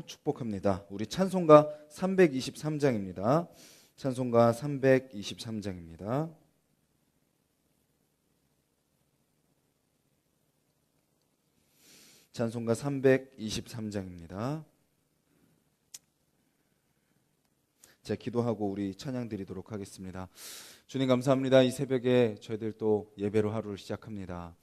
축복합니다. 우리 찬송가 323장입니다. 찬송가 323장입니다. 찬송가 323장입니다. 자, 기도하고 우리 찬양 드리도록 하겠습니다. 주님 감사합니다. 이 새벽에 저희들 또 예배로 하루를 시작합니다.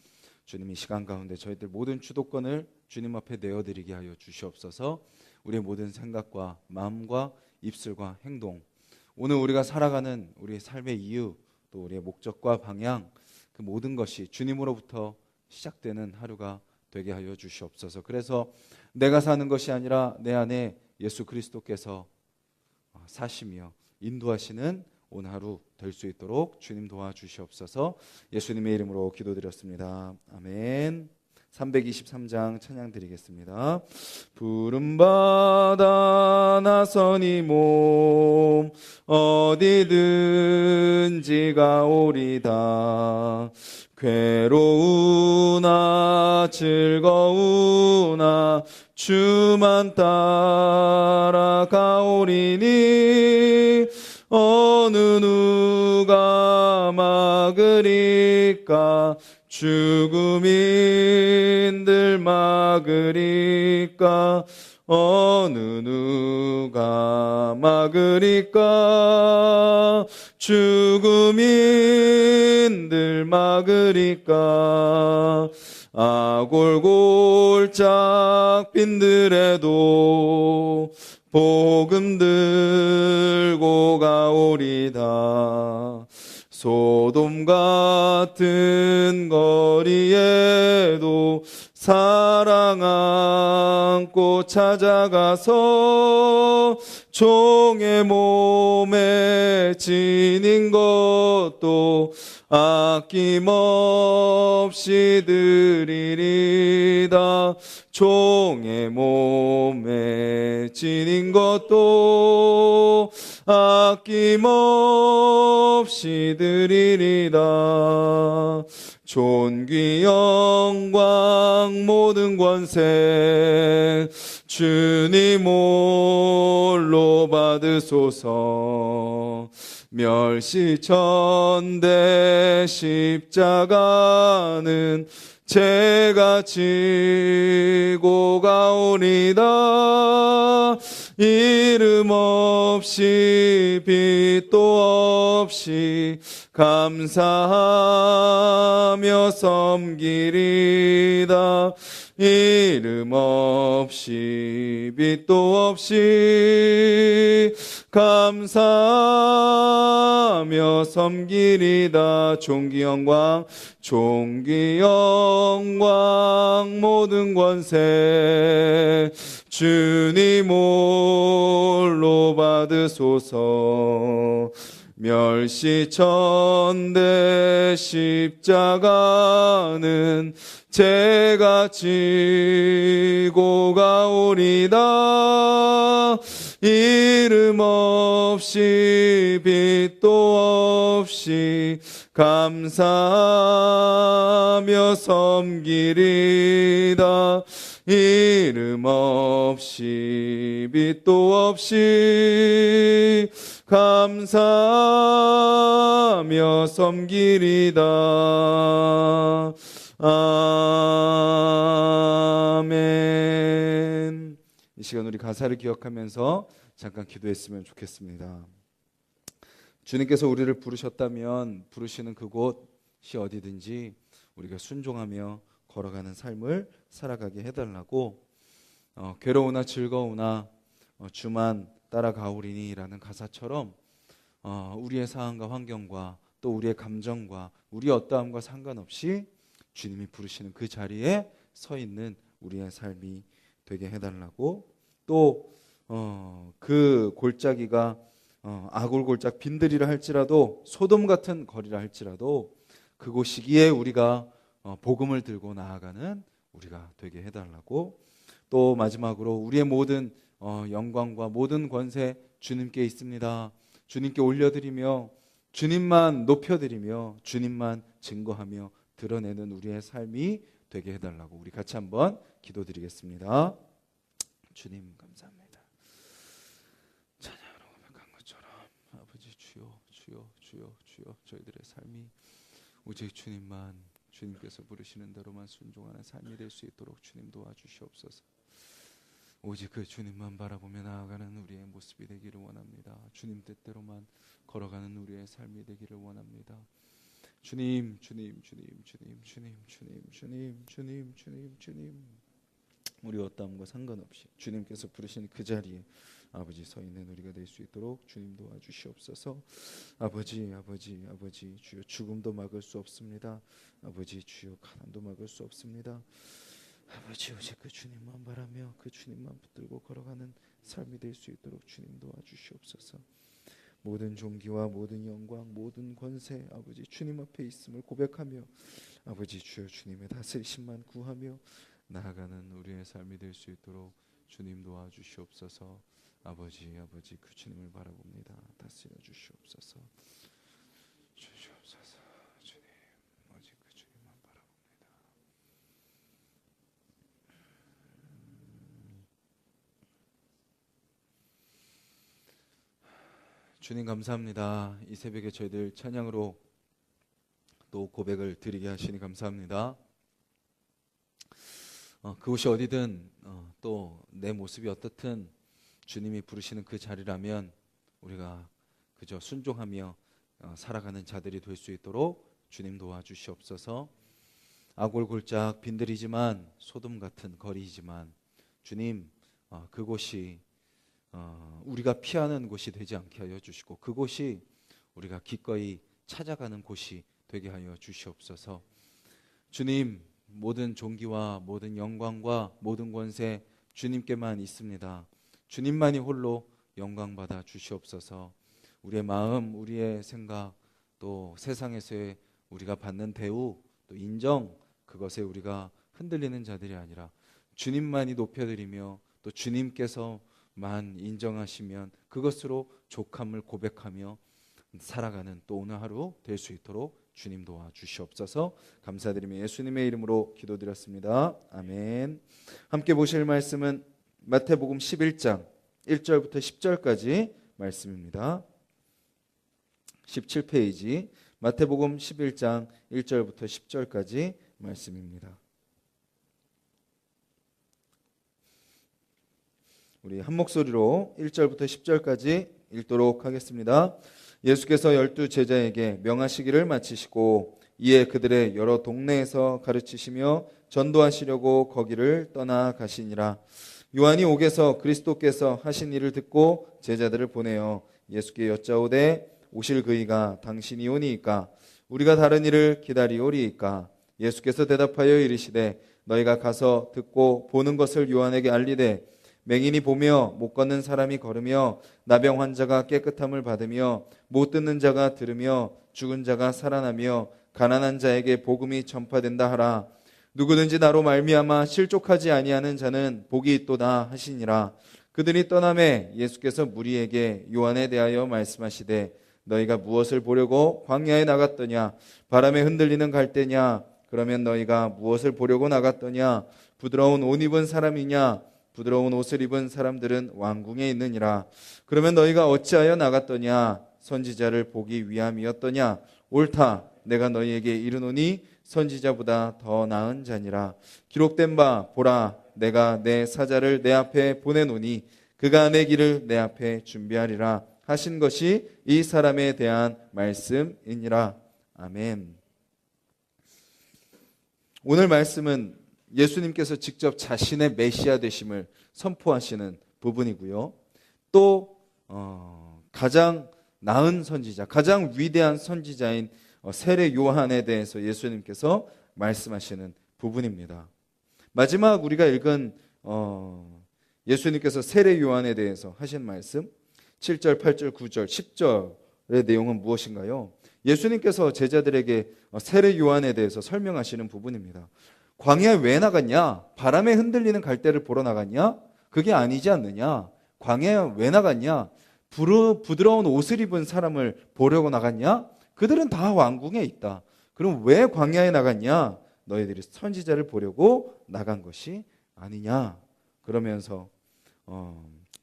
주님 이 시간 가운데 저희들 모든 주도권을 주님 앞에 내어드리게 하여 주시옵소서. 우리의 모든 생각과 마음과 입술과 행동, 오늘 우리가 살아가는 우리의 삶의 이유, 또 우리의 목적과 방향, 그 모든 것이 주님으로부터 시작되는 하루가 되게 하여 주시옵소서. 그래서 내가 사는 것이 아니라 내 안에 예수 그리스도께서 사시며 인도하시는 오늘 하루 될 수 있도록 주님 도와주시옵소서. 예수님의 이름으로 기도드렸습니다. 아멘. 323장 찬양 드리겠습니다. 푸른 바다 나서니 몸 어디든지 가오리다. 괴로우나 즐거우나 주만 따라가오리니 어느 누가 막으리까. 죽음인들 막으리까. 어느 누가 막으리까. 죽음인들 막으리까. 아골골짝 빈들에도 복음 들고 가오리다. 소돔 같은 거리에도 사랑 안고 찾아가서 종의 몸에 지닌 것도 아낌없이 드리리다. 종의 몸에 지닌 것도 아낌없이 드리리다. 존귀 영광 모든 권세 주님 홀로 받으소서. 멸시천대 십자가는 제가 지고 가오리다. 이름 없이 빛도 없이 감사하며 섬기리다. 이름 없이 빛도 없이 감사하며 섬기리다. 존귀 영광 모든 권세 주님 홀로 받으소서. 멸시천대 십자가는 제가 지고 가오리다. 이름 없이 빛도 없이 감사하며 섬기리다. 이름 없이 빛도 없이 감사하며 섬기리다. 아멘. 이 시간 우리 가사를 기억하면서 잠깐 기도했으면 좋겠습니다. 주님께서 우리를 부르셨다면 부르시는 그곳이 어디든지 우리가 순종하며 걸어가는 삶을 살아가게 해달라고, 괴로우나 즐거우나 주만 따라가오리니 라는 가사처럼 우리의 상황과 환경과 또 우리의 감정과 우리의 어떠함과 상관없이 주님이 부르시는 그 자리에 서 있는 우리의 삶이 되게 해달라고, 또 그 골짜기가 아골골짝 빈들이라 할지라도 소돔 같은 거리라 할지라도 그곳이기에 우리가 복음을 들고 나아가는 우리가 되게 해달라고, 또 마지막으로 우리의 모든 영광과 모든 권세 주님께 있습니다. 주님께 올려드리며 주님만 높여드리며 주님만 증거하며 드러내는 우리의 삶이 되게 해달라고 우리 같이 한번 기도드리겠습니다. 주님 감사합니다. 찬양으로 고백한 것처럼 아버지 주여 주여 주여 주여 저희들의 삶이 오직 주님만 주님께서 부르시는 대로만 순종하는 삶이 될 수 있도록 주님 도와주시옵소서. 오직 그 주님만 바라보며 나아가는 우리의 모습이 되기를 원합니다. 주님 뜻대로만 걸어가는 우리의 삶이 되기를 원합니다. 주님 주님 주님 주님 주님 주님 주님 주님 주님 주님 우리 어떠함과 상관없이 주님께서 부르신 그 자리에 아버지 서 있는 우리가 될 수 있도록 주님 도와주시옵소서. 아버지 아버지 아버지 주여 죽음도 막을 수 없습니다. 아버지 주여 가난도 막을 수 없습니다. 아버지 오직 그 주님만 바라며 그 주님만 붙들고 걸어가는 삶이 될 수 있도록 주님 도와주시옵소서. 모든 존귀와 모든 영광 모든 권세 아버지 주님 앞에 있음을 고백하며 아버지 주여 주님의 다스리심만 구하며 나아가는 우리의 삶이 될 수 있도록 주님 도와주시옵소서. 아버지 아버지 그 주님을 바라봅니다. 다스려 주시옵소서. 주시옵소서. 주님 오직 그 주님만 바라봅니다. 주님 감사합니다. 이 새벽에 저희들 찬양으로 또 고백을 드리게 하시니 감사합니다. 그곳이 어디든 또 내 모습이 어떻든 주님이 부르시는 그 자리라면 우리가 그저 순종하며 살아가는 자들이 될 수 있도록 주님 도와주시옵소서. 아골골짝 빈들이지만 소돔 같은 거리이지만 주님 그곳이 우리가 피하는 곳이 되지 않게 하여 주시고 그곳이 우리가 기꺼이 찾아가는 곳이 되게 하여 주시옵소서. 주님 모든 존귀와 모든 영광과 모든 권세 주님께만 있습니다. 주님만이 홀로 영광받아 주시옵소서. 우리의 마음, 우리의 생각, 또 세상에서의 우리가 받는 대우, 또 인정, 그것에 우리가 흔들리는 자들이 아니라 주님만이 높여드리며 또 주님께서만 인정하시면 그것으로 족함을 고백하며 살아가는 또 오늘 하루 될 수 있도록 주님 도와주시옵소서. 감사드리며 예수님의 이름으로 기도드렸습니다. 아멘. 함께 보실 말씀은 마태복음 11장 1절부터 10절까지 말씀입니다. 17페이지 마태복음 11장 1절부터 10절까지 말씀입니다. 우리 한 목소리로 1절부터 10절까지 읽도록 하겠습니다. 예수께서 12 제자에게 명하시기를 마치시고 이에 그들의 여러 동네에서 가르치시며 전도하시려고 거기를 떠나가시니라. 요한이 옥에서 그리스도께서 하신 일을 듣고 제자들을 보내어 예수께 여짜오되 오실 그이가 당신이 오니이까 우리가 다른 일을 기다리오리이까. 예수께서 대답하여 이르시되 너희가 가서 듣고 보는 것을 요한에게 알리되 맹인이 보며 못 걷는 사람이 걸으며 나병 환자가 깨끗함을 받으며 못 듣는 자가 들으며 죽은 자가 살아나며 가난한 자에게 복음이 전파된다 하라. 누구든지 나로 말미암아 실족하지 아니하는 자는 복이 있도다 하시니라. 그들이 떠나매 예수께서 무리에게 요한에 대하여 말씀하시되 너희가 무엇을 보려고 광야에 나갔더냐? 바람에 흔들리는 갈대냐? 그러면 너희가 무엇을 보려고 나갔더냐? 부드러운 옷 입은 사람이냐? 부드러운 옷을 입은 사람들은 왕궁에 있느니라. 그러면 너희가 어찌하여 나갔더냐? 선지자를 보기 위함이었더냐? 옳다. 내가 너희에게 이르노니 선지자보다 더 나은 자니라. 기록된 바 보라, 내가 내 사자를 내 앞에 보내노니 그가 내 길을 내 앞에 준비하리라 하신 것이 이 사람에 대한 말씀이니라. 아멘. 오늘 말씀은 예수님께서 직접 자신의 메시아 되심을 선포하시는 부분이고요. 또 가장 나은 선지자, 가장 위대한 선지자인 세례 요한에 대해서 예수님께서 말씀하시는 부분입니다. 마지막 우리가 읽은 예수님께서 세례 요한에 대해서 하신 말씀 7절, 8절, 9절, 10절의 내용은 무엇인가요? 예수님께서 제자들에게 세례 요한에 대해서 설명하시는 부분입니다. 광야에 왜 나갔냐? 바람에 흔들리는 갈대를 보러 나갔냐? 그게 아니지 않느냐? 광야에 왜 나갔냐? 부드러운 옷을 입은 사람을 보려고 나갔냐? 그들은 다 왕궁에 있다. 그럼 왜 광야에 나갔냐? 너희들이 선지자를 보려고 나간 것이 아니냐? 그러면서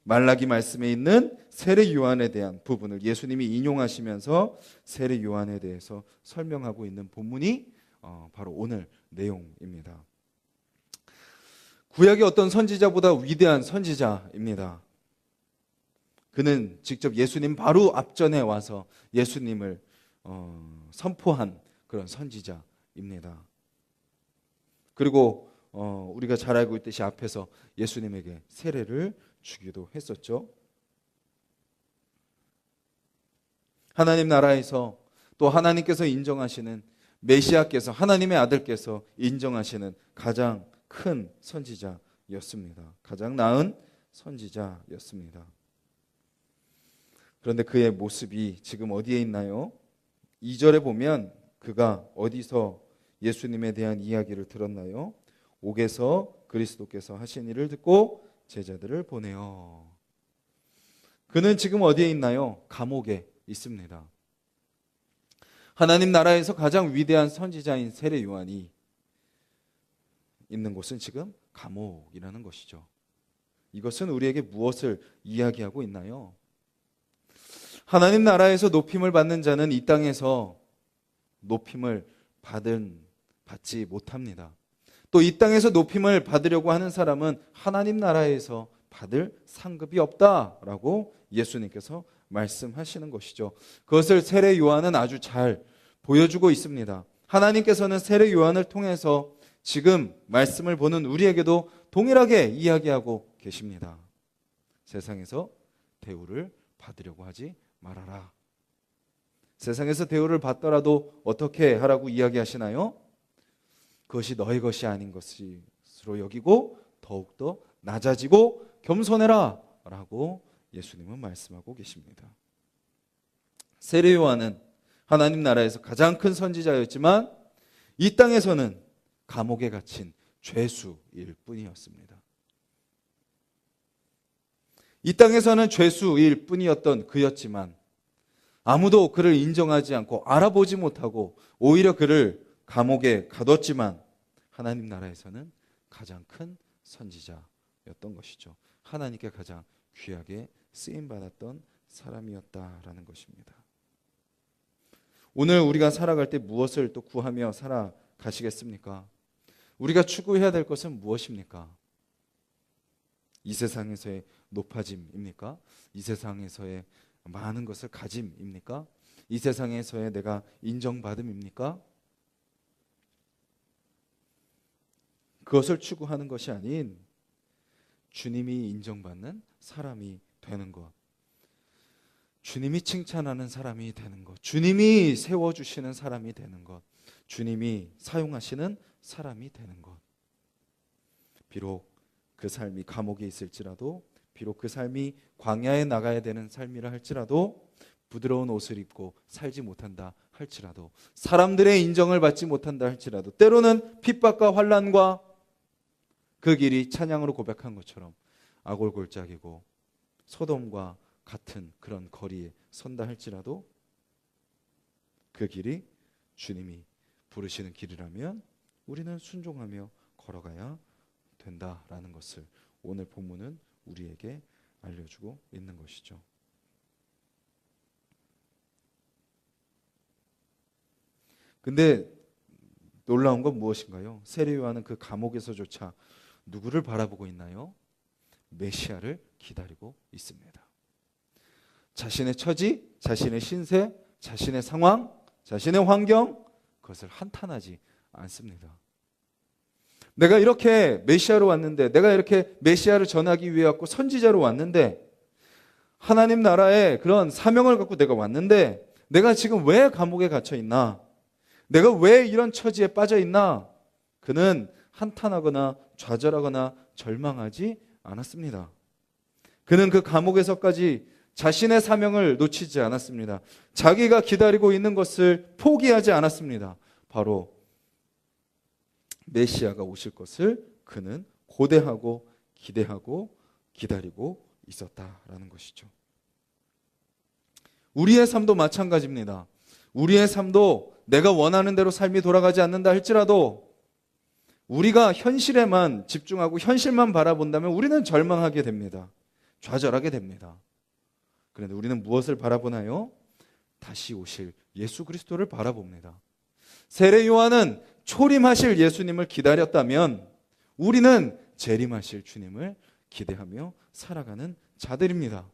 말라기 말씀에 있는 세례 요한에 대한 부분을 예수님이 인용하시면서 세례 요한에 대해서 설명하고 있는 본문이 바로 오늘 내용입니다. 구약의 어떤 선지자보다 위대한 선지자입니다. 그는 직접 예수님 바로 앞전에 와서 예수님을 선포한 그런 선지자입니다. 그리고 우리가 잘 알고 있듯이 앞에서 예수님에게 세례를 주기도 했었죠. 하나님 나라에서 또 하나님께서 인정하시는 메시아께서, 하나님의 아들께서 인정하시는 가장 큰 선지자였습니다. 가장 나은 선지자였습니다. 그런데 그의 모습이 지금 어디에 있나요? 2절에 보면 그가 어디서 예수님에 대한 이야기를 들었나요? 옥에서 그리스도께서 하신 일을 듣고 제자들을 보내어. 그는 지금 어디에 있나요? 감옥에 있습니다. 하나님 나라에서 가장 위대한 선지자인 세례 요한이 있는 곳은 지금 감옥이라는 것이죠. 이것은 우리에게 무엇을 이야기하고 있나요? 하나님 나라에서 높임을 받는 자는 이 땅에서 높임을 받지 못합니다. 또 이 땅에서 높임을 받으려고 하는 사람은 하나님 나라에서 받을 상급이 없다라고 예수님께서 말씀하시는 것이죠. 그것을 세례 요한은 아주 잘 보여주고 있습니다. 하나님께서는 세례 요한을 통해서 지금 말씀을 보는 우리에게도 동일하게 이야기하고 계십니다. 세상에서 대우를 받으려고 하지 말아라. 세상에서 대우를 받더라도 어떻게 하라고 이야기하시나요? 그것이 너의 것이 아닌 것으로 여기고 더욱더 낮아지고 겸손해라 라고 예수님은 말씀하고 계십니다. 세례 요한은 하나님 나라에서 가장 큰 선지자였지만 이 땅에서는 감옥에 갇힌 죄수일 뿐이었습니다. 이 땅에서는 죄수일 뿐이었던 그였지만 아무도 그를 인정하지 않고 알아보지 못하고 오히려 그를 감옥에 가뒀지만 하나님 나라에서는 가장 큰 선지자였던 것이죠. 하나님께 가장 귀하게 쓰임받았던 사람이었다라는 것입니다. 오늘 우리가 살아갈 때 무엇을 또 구하며 살아가시겠습니까? 우리가 추구해야 될 것은 무엇입니까? 이 세상에서의 높아짐입니까? 이 세상에서의 많은 것을 가짐입니까? 이 세상에서의 내가 인정받음입니까? 그것을 추구하는 것이 아닌 주님이 인정받는 사람이 되는 것, 주님이 칭찬하는 사람이 되는 것, 주님이 세워주시는 사람이 되는 것, 주님이 사용하시는 사람이 되는 것. 비록 그 삶이 감옥에 있을지라도, 비록 그 삶이 광야에 나가야 되는 삶이라 할지라도, 부드러운 옷을 입고 살지 못한다 할지라도, 사람들의 인정을 받지 못한다 할지라도, 때로는 핍박과 환난과 그 길이 찬양으로 고백한 것처럼 아골골짝이고 소돔과 같은 그런 거리에 선다 할지라도 그 길이 주님이 부르시는 길이라면 우리는 순종하며 걸어가야 된다라는 것을 오늘 본문은 우리에게 알려주고 있는 것이죠. 근데 놀라운 건 무엇인가요? 세례 요한은 그 감옥에서조차 누구를 바라보고 있나요? 메시아를 기다리고 있습니다. 자신의 처지, 자신의 신세, 자신의 상황, 자신의 환경, 그것을 한탄하지 않습니다. 내가 이렇게 메시아로 왔는데, 내가 이렇게 메시아를 전하기 위해 왔고 선지자로 왔는데, 하나님 나라의 그런 사명을 갖고 내가 왔는데 내가 지금 왜 감옥에 갇혀 있나? 내가 왜 이런 처지에 빠져 있나? 그는 한탄하거나 좌절하거나 절망하지 않았습니다. 그는 그 감옥에서까지 자신의 사명을 놓치지 않았습니다. 자기가 기다리고 있는 것을 포기하지 않았습니다. 바로 메시아가 오실 것을 그는 고대하고 기대하고 기다리고 있었다라는 것이죠. 우리의 삶도 마찬가지입니다. 우리의 삶도 내가 원하는 대로 삶이 돌아가지 않는다 할지라도 우리가 현실에만 집중하고 현실만 바라본다면 우리는 절망하게 됩니다. 좌절하게 됩니다. 그런데 우리는 무엇을 바라보나요? 다시 오실 예수 그리스도를 바라봅니다. 세례 요한은 초림하실 예수님을 기다렸다면 우리는 재림하실 주님을 기대하며 살아가는 자들입니다.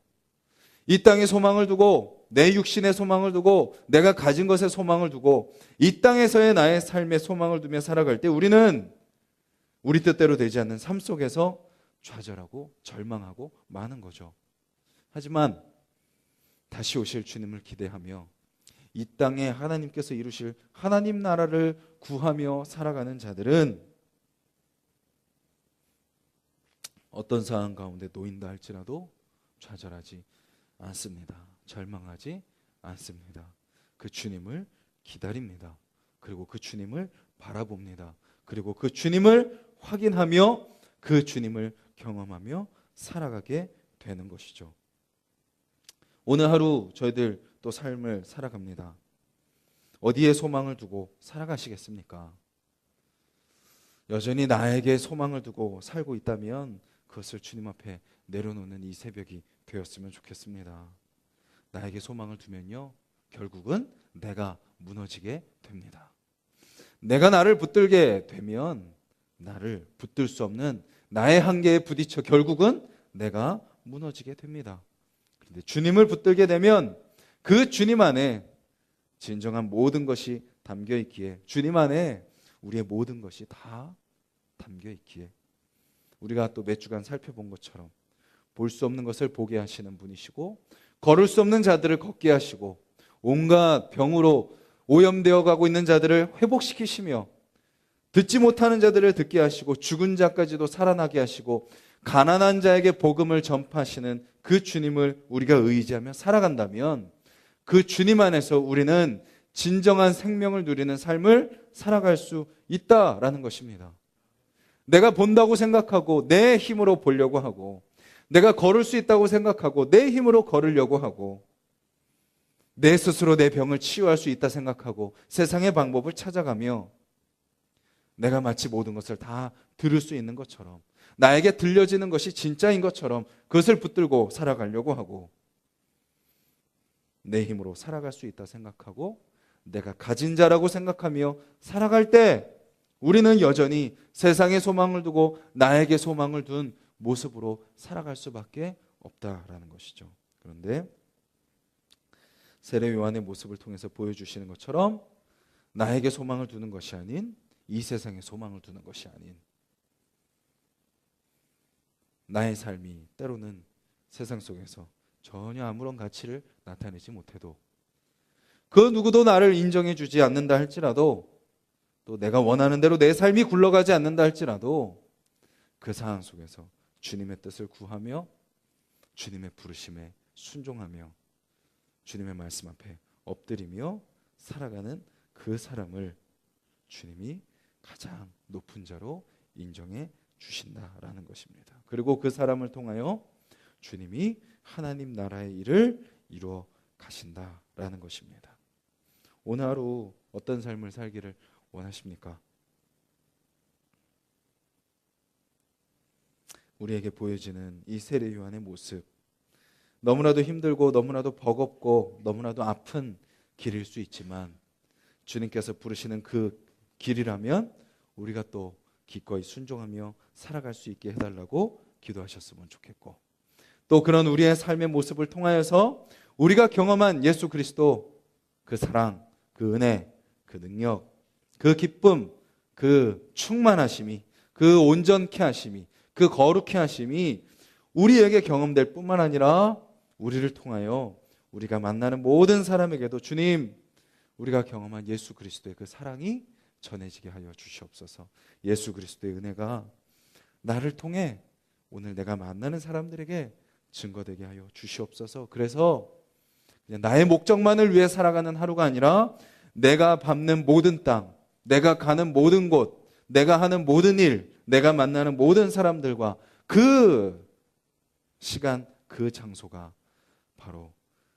이 땅에 소망을 두고 내 육신의 소망을 두고 내가 가진 것에 소망을 두고 이 땅에서의 나의 삶에 소망을 두며 살아갈 때 우리는 우리 뜻대로 되지 않는 삶 속에서 좌절하고 절망하고 마는 거죠. 하지만 다시 오실 주님을 기대하며 이 땅에 하나님께서 이루실 하나님 나라를 구하며 살아가는 자들은 어떤 상황 가운데 놓인다 할지라도 좌절하지 않습니다. 절망하지 않습니다. 그 주님을 기다립니다. 그리고 그 주님을 바라봅니다. 그리고 그 주님을 확인하며 그 주님을 경험하며 살아가게 되는 것이죠. 오늘 하루 저희들 또 삶을 살아갑니다. 어디에 소망을 두고 살아가시겠습니까? 여전히 나에게 소망을 두고 살고 있다면 그것을 주님 앞에 내려놓는 이 새벽이 되었으면 좋겠습니다. 나에게 소망을 두면요, 결국은 내가 무너지게 됩니다. 내가 나를 붙들게 되면 나를 붙들 수 없는 나의 한계에 부딪혀 결국은 내가 무너지게 됩니다. 그런데 주님을 붙들게 되면 그 주님 안에 진정한 모든 것이 담겨 있기에, 주님 안에 우리의 모든 것이 다 담겨 있기에, 우리가 또 몇 주간 살펴본 것처럼 볼 수 없는 것을 보게 하시는 분이시고, 걸을 수 없는 자들을 걷게 하시고, 온갖 병으로 오염되어 가고 있는 자들을 회복시키시며, 듣지 못하는 자들을 듣게 하시고, 죽은 자까지도 살아나게 하시고, 가난한 자에게 복음을 전파하시는 그 주님을 우리가 의지하며 살아간다면 그 주님 안에서 우리는 진정한 생명을 누리는 삶을 살아갈 수 있다라는 것입니다. 내가 본다고 생각하고 내 힘으로 보려고 하고, 내가 걸을 수 있다고 생각하고 내 힘으로 걸으려고 하고, 내 스스로 내 병을 치유할 수 있다 생각하고 세상의 방법을 찾아가며 내가 마치 모든 것을 다 들을 수 있는 것처럼, 나에게 들려지는 것이 진짜인 것처럼 그것을 붙들고 살아가려고 하고, 내 힘으로 살아갈 수 있다 생각하고 내가 가진 자라고 생각하며 살아갈 때 우리는 여전히 세상에 소망을 두고 나에게 소망을 둔 모습으로 살아갈 수밖에 없다라는 것이죠. 그런데 세례 요한의 모습을 통해서 보여주시는 것처럼 나에게 소망을 두는 것이 아닌, 이 세상에 소망을 두는 것이 아닌, 나의 삶이 때로는 세상 속에서 전혀 아무런 가치를 나타내지 못해도, 그 누구도 나를 인정해 주지 않는다 할지라도, 또 내가 원하는 대로 내 삶이 굴러가지 않는다 할지라도 그 상황 속에서 주님의 뜻을 구하며 주님의 부르심에 순종하며 주님의 말씀 앞에 엎드리며 살아가는 그 사람을 주님이 가장 높은 자로 인정해 주신다라는 것입니다. 그리고 그 사람을 통하여 주님이 하나님 나라의 일을 이루어 가신다라는 것입니다. 오늘 하루 어떤 삶을 살기를 원하십니까? 우리에게 보여지는 이 세례 요한의 모습, 너무나도 힘들고 너무나도 버겁고 너무나도 아픈 길일 수 있지만 주님께서 부르시는 그 길이라면 우리가 또 기꺼이 순종하며 살아갈 수 있게 해달라고 기도하셨으면 좋겠고, 또 그런 우리의 삶의 모습을 통하여서 우리가 경험한 예수 그리스도, 그 사랑, 그 은혜, 그 능력, 그 기쁨, 그 충만하심이, 그 온전케 하심이, 그 거룩케 하심이 우리에게 경험될 뿐만 아니라 우리를 통하여 우리가 만나는 모든 사람에게도 주님, 우리가 경험한 예수 그리스도의 그 사랑이 전해지게 하여 주시옵소서. 예수 그리스도의 은혜가 나를 통해 오늘 내가 만나는 사람들에게 증거되게 하여 주시옵소서. 그래서 그냥 나의 목적만을 위해 살아가는 하루가 아니라 내가 밟는 모든 땅, 내가 가는 모든 곳, 내가 하는 모든 일, 내가 만나는 모든 사람들과 그 시간, 그 장소가 바로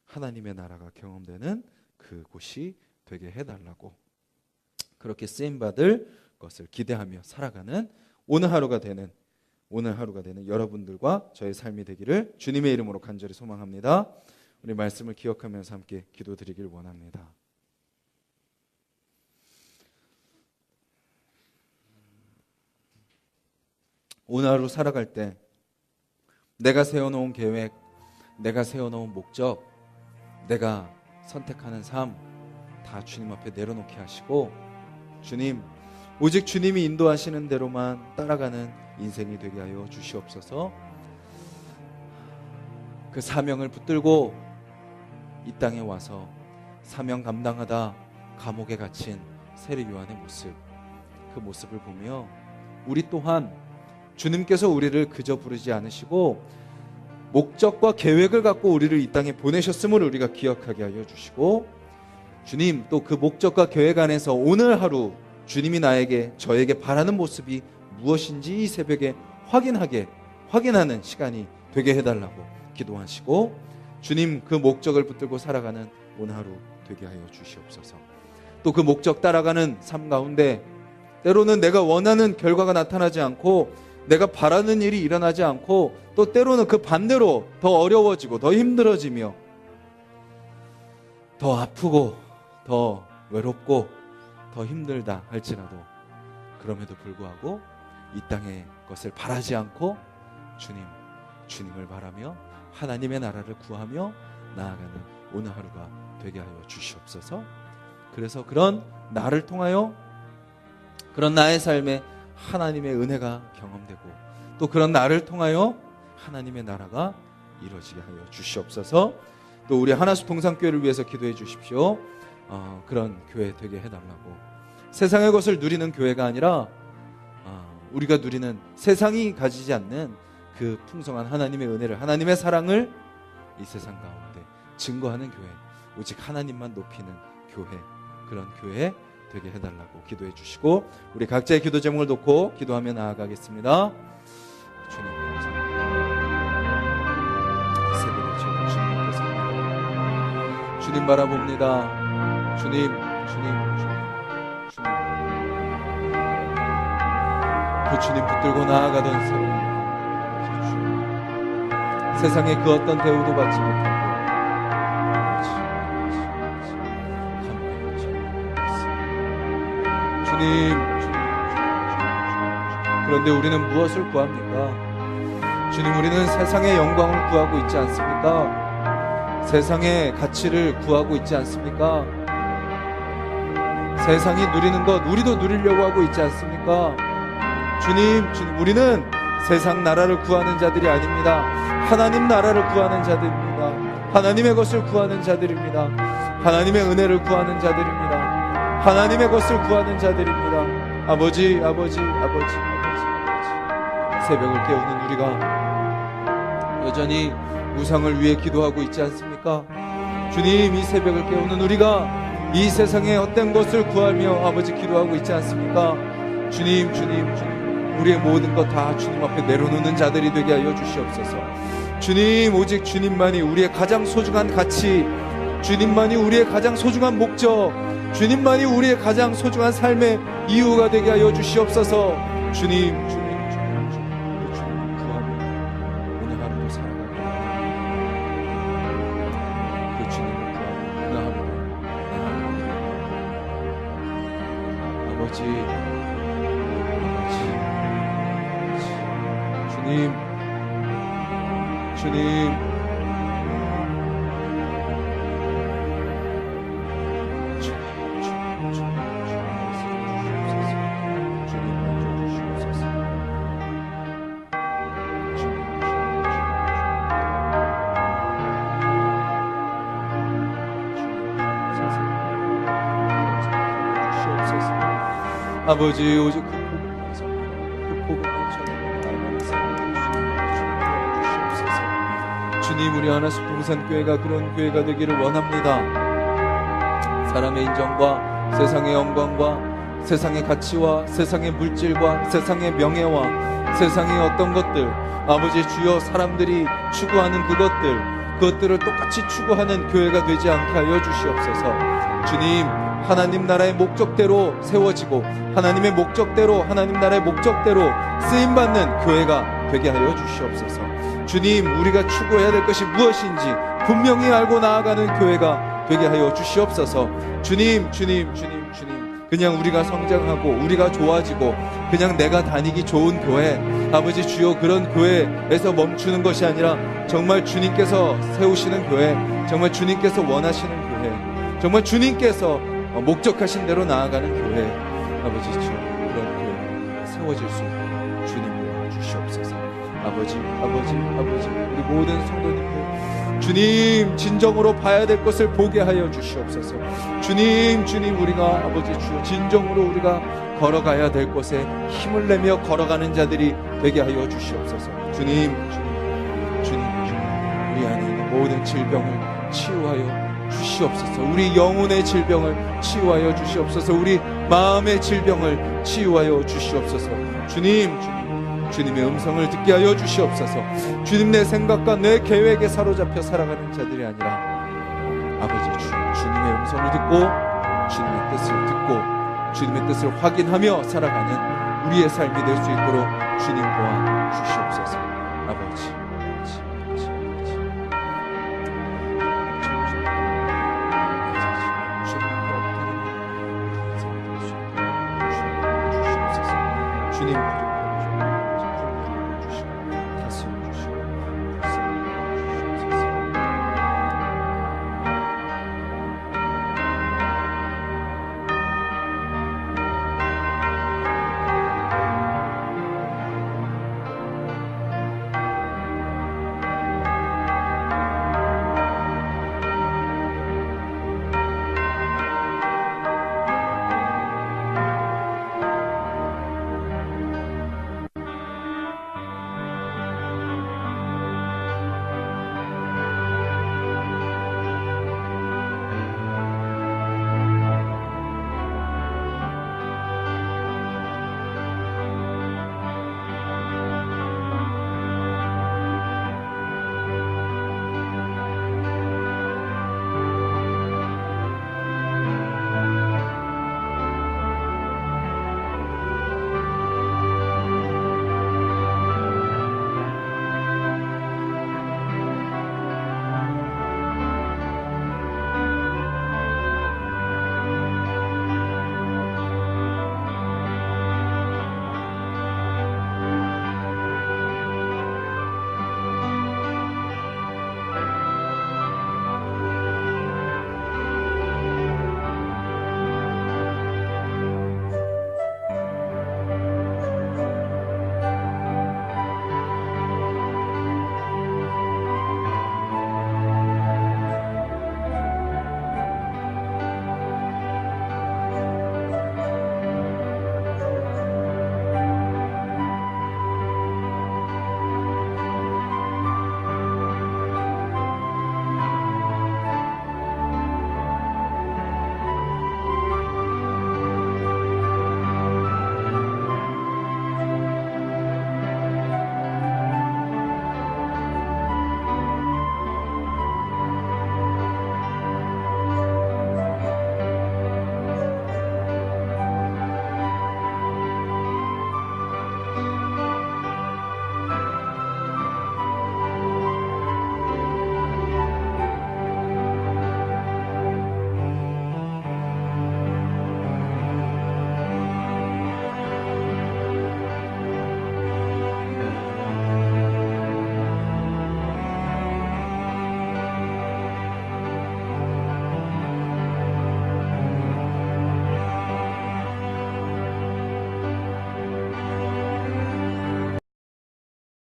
하나님의 나라가 경험되는 그곳이 되게 해달라고, 그렇게 쓰임받을 것을 기대하며 살아가는 오늘 하루가 되는 여러분들과 저의 삶이 되기를 주님의 이름으로 간절히 소망합니다. 우리 말씀을 기억하면서 함께 기도드리길 원합니다. 오늘 하루 살아갈 때 내가 세워놓은 계획, 내가 세워놓은 목적, 내가 선택하는 삶 다 주님 앞에 내려놓게 하시고 주님, 오직 주님이 인도하시는 대로만 따라가는 인생이 되게 하여 주시옵소서. 그 사명을 붙들고 이 땅에 와서 사명 감당하다 감옥에 갇힌 세례 요한의 모습, 그 모습을 보며 우리 또한 주님께서 우리를 그저 부르지 않으시고 목적과 계획을 갖고 우리를 이 땅에 보내셨음을 우리가 기억하게 하여 주시고, 주님 또 그 목적과 계획 안에서 오늘 하루 주님이 저에게 바라는 모습이 무엇인지 이 새벽에 확인하는 시간이 되게 해달라고 기도하시고, 주님 그 목적을 붙들고 살아가는 오늘 하루 되게 하여 주시옵소서. 또 그 목적 따라가는 삶 가운데 때로는 내가 원하는 결과가 나타나지 않고 내가 바라는 일이 일어나지 않고 또 때로는 그 반대로 더 어려워지고 더 힘들어지며 더 아프고 더 외롭고 더 힘들다 할지라도 그럼에도 불구하고 이 땅의 것을 바라지 않고 주님을 바라며 하나님의 나라를 구하며 나아가는 오늘 하루가 되게 하여 주시옵소서. 그래서 그런 나를 통하여 그런 나의 삶에 하나님의 은혜가 경험되고 또 그런 나를 통하여 하나님의 나라가 이루어지게 하여 주시옵소서. 또 우리 하나숲 동산교회를 위해서 기도해 주십시오. 그런 교회 되게 해달라고. 세상의 것을 누리는 교회가 아니라 우리가 누리는 세상이 가지지 않는 그 풍성한 하나님의 은혜를, 하나님의 사랑을 이 세상 가운데 증거하는 교회, 오직 하나님만 높이는 교회, 그런 교회 되게 해달라고 기도해 주시고, 우리 각자의 기도 제목을 놓고 기도하며 나아가겠습니다. 주님 감사합니다. 새벽에 주님 앞에 섭니다. 주님 바라봅니다. 주님 그 주님 붙들고 나아가던 세상에 그 어떤 대우도 받지 못하고 주님, 그런데 우리는 무엇을 구합니까? 주님, 우리는 세상의 영광을 구하고 있지 않습니까? 세상의 가치를 구하고 있지 않습니까? 세상이 누리는 것 우리도 누리려고 하고 있지 않습니까? 주님, 우리는 세상 나라를 구하는 자들이 아닙니다. 하나님 나라를 구하는 자들입니다. 하나님의 것을 구하는 자들입니다. 하나님의 은혜를 구하는 자들입니다. 하나님의 것을 구하는 자들입니다. 아버지, 새벽을 깨우는 우리가 여전히 우상을 위해 기도하고 있지 않습니까? 주님, 이 새벽을 깨우는 우리가 이 세상의 헛된 것을 구하며 아버지 기도하고 있지 않습니까? 주님, 우리의 모든 것 다 주님 앞에 내려놓는 자들이 되게 하여 주시옵소서. 주님, 오직 주님만이 우리의 가장 소중한 가치, 주님만이 우리의 가장 소중한 목적, 주님만이 우리의 가장 소중한 삶의 이유가 되게 하여 주시옵소서. 주님 구하며 오늘 하루도 살아가고 그 주님을 구하며 오늘 하루도 아버지, 주님 아버지, 오직 그 복음을 전하는 날마다 사랑해 주시옵소서. 주님, 우리 하나씩 동산교회가 그런 교회가 되기를 원합니다. 사람의 인정과 세상의 영광과 세상의 가치와 세상의 물질과 세상의 명예와 세상의 어떤 것들, 아버지 주여, 사람들이 추구하는 그것들을 똑같이 추구하는 교회가 되지 않게 하여 주시옵소서. 주님, 하나님 나라의 목적대로 세워지고 하나님의 목적대로, 하나님 나라의 목적대로 쓰임받는 교회가 되게 하여 주시옵소서. 주님, 우리가 추구해야 될 것이 무엇인지 분명히 알고 나아가는 교회가 되게 하여 주시옵소서. 주님, 그냥 우리가 성장하고 우리가 좋아지고 그냥 내가 다니기 좋은 교회, 아버지 주여, 그런 교회에서 멈추는 것이 아니라 정말 주님께서 세우시는 교회, 정말 주님께서 원하시는 교회, 정말 주님께서 목적하신 대로 나아가는 교회, 아버지 주여, 그런 교회가 세워질 수 있도록 주님 도와주시옵소서. 아버지, 우리 모든 성도님들, 주님, 진정으로 봐야 될 것을 보게 하여 주시옵소서. 주님, 우리가 아버지 주여, 진정으로 우리가 걸어가야 될 곳에 힘을 내며 걸어가는 자들이 되게 하여 주시옵소서. 주님, 우리 안에 있는 모든 질병을 치유하여 주시옵소서. 우리 영혼의 질병을 치유하여 주시옵소서. 우리 마음의 질병을 치유하여 주시옵소서. 주님의 음성을 듣게 하여 주시옵소서. 주님, 내 생각과 내 계획에 사로잡혀 살아가는 자들이 아니라 아버지 주님의 음성을 듣고 주님의 뜻을 듣고 주님의 뜻을 확인하며 살아가는 우리의 삶이 될 수 있도록 주님 도와주시옵소서. 아버지,